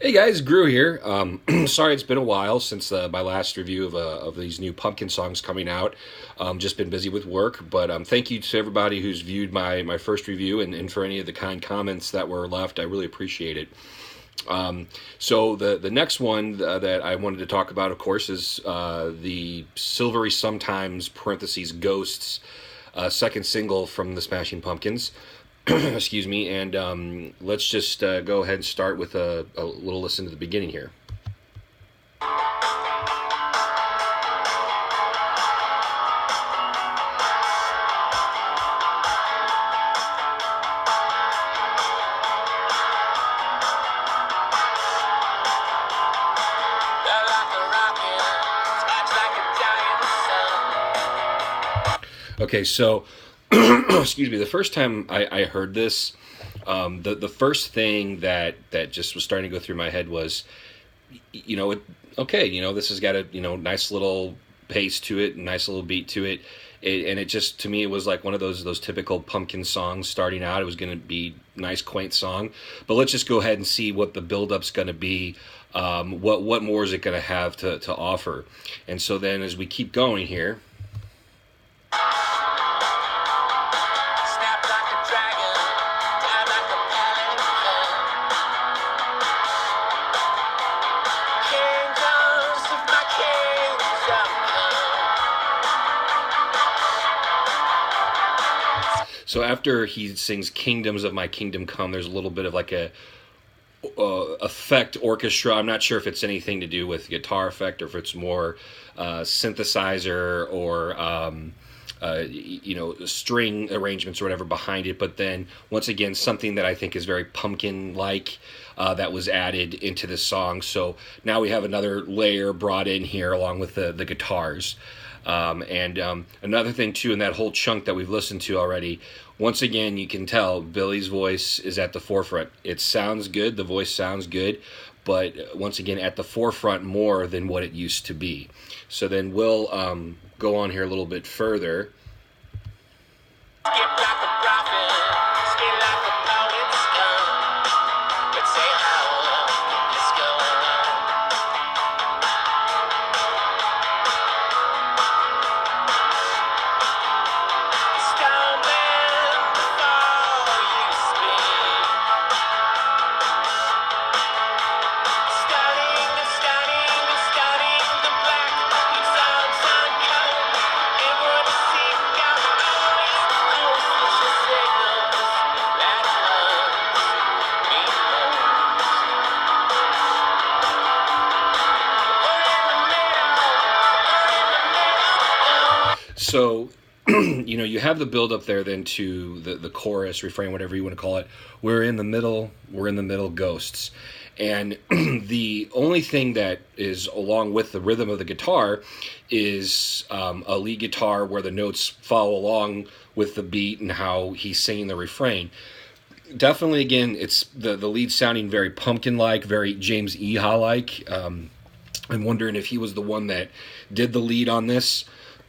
Hey guys, Gru here. Sorry it's been a while since my last review of these new pumpkin songs coming out. Just been busy with work, but thank you to everybody who's viewed my first review and for any of the kind comments that were left. I really appreciate it. So the next one that I wanted to talk about, of course, is the Silvery Sometimes parentheses Ghosts second single from the Smashing Pumpkins. Excuse me, and let's just go ahead and start with a little listen to the beginning here. Okay, so excuse me. The first time I heard this, the first thing that just was starting to go through my head was, okay, this has got a nice little pace to it, nice little beat to it, and it just to me it was like one of those typical pumpkin songs starting out. It was going to be nice, quaint song, but let's just go ahead and see what the build-up's going to be. What more is it going to have to offer? And so then as we keep going here. So after he sings "Kingdoms of My Kingdom Come," there's a little bit of like a effect orchestra. I'm not sure if it's anything to do with guitar effect or if it's more synthesizer or string arrangements or whatever behind it. But then once again, something that I think is very pumpkin-like that was added into the song. So now we have another layer brought in here along with the guitars. Another thing too, in that whole chunk that we've listened to already, once again you can tell Billy's voice is at the forefront. It sounds good, the voice sounds good, but once again at the forefront more than what it used to be. So then we'll go on here a little bit further. So, you have the build up there then to the chorus, refrain, whatever you want to call it. We're in the middle, ghosts. And the only thing that is along with the rhythm of the guitar is a lead guitar where the notes follow along with the beat and how he's singing the refrain. Definitely, again, it's the lead sounding very pumpkin-like, very James Iha-like. I'm wondering if he was the one that did the lead on this.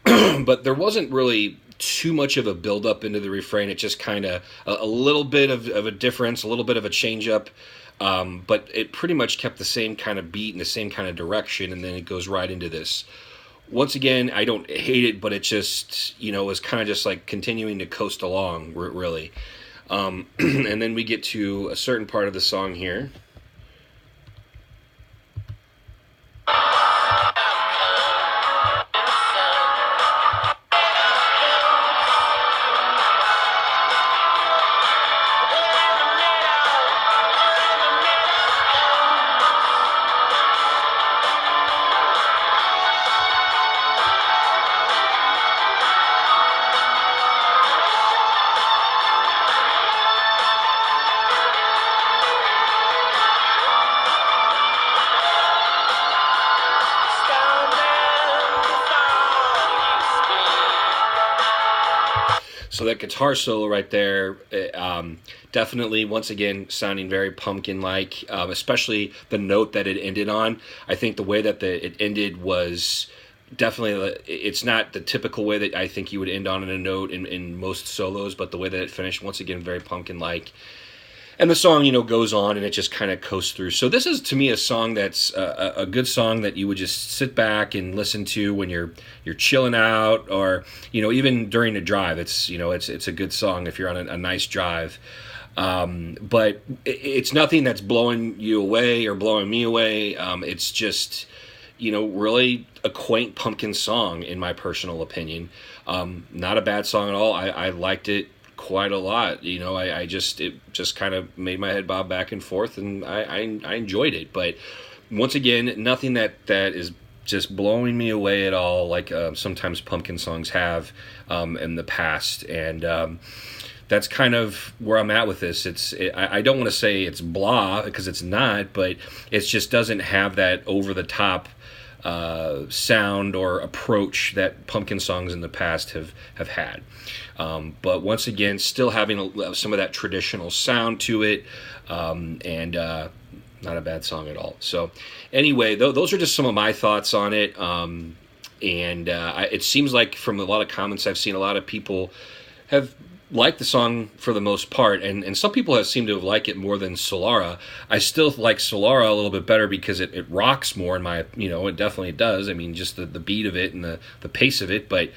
But there wasn't really too much of a build-up into the refrain. It just kind of a little bit of a difference, a little bit of a change-up. But it pretty much kept the same kind of beat and the same kind of direction, and then it goes right into this. Once again, I don't hate it, but it just, was kind of just like continuing to coast along, really. And then we get to a certain part of the song here. So that guitar solo right there, definitely, once again, sounding very pumpkin-like, especially the note that it ended on. I think the way that it ended was definitely, it's not the typical way that I think you would end on a note in most solos, but the way that it finished, once again, very pumpkin-like. and the song, goes on and it just kind of coasts through. So this is to me a song that's a good song that you would just sit back and listen to when you're chilling out, or even during a drive. It's a good song if you're on a nice drive. But it's nothing that's blowing you away or blowing me away. It's just really a quaint pumpkin song in my personal opinion. Not a bad song at all. I liked it quite a lot. It just kind of made my head bob back and forth, and I enjoyed it. But once again, nothing that is just blowing me away at all, like sometimes pumpkin songs have in the past. And that's kind of where I'm at with this. I don't want to say it's blah, because it's not, but it just doesn't have that over the top sound or approach that pumpkin songs in the past have had. But once again, still having some of that traditional sound to it, and not a bad song at all. So anyway, those are just some of my thoughts on it. It seems like from a lot of comments I've seen, a lot of people have liked the song for the most part, and some people have seemed to have liked it more than Solara. I still like Solara a little bit better because it rocks more in my, it definitely does. I mean, just the beat of it and the pace of it, but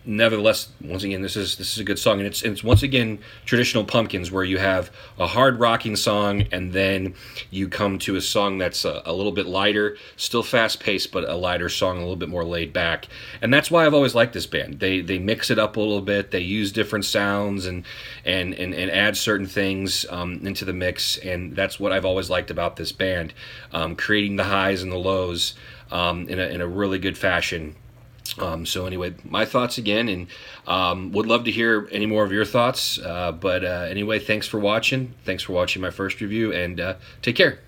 nevertheless, once again, this is a good song, and it's once again traditional Pumpkins, where you have a hard rocking song and then you come to a song that's a little bit lighter, still fast paced, but a lighter song, a little bit more laid back. And that's why I've always liked this band. They mix it up a little bit. They use different sounds and add certain things into the mix, and that's what I've always liked about this band, creating the highs and the lows in a really good fashion. So anyway, my thoughts again, and would love to hear any more of your thoughts. But anyway, thanks for watching. Thanks for watching my first review, and take care.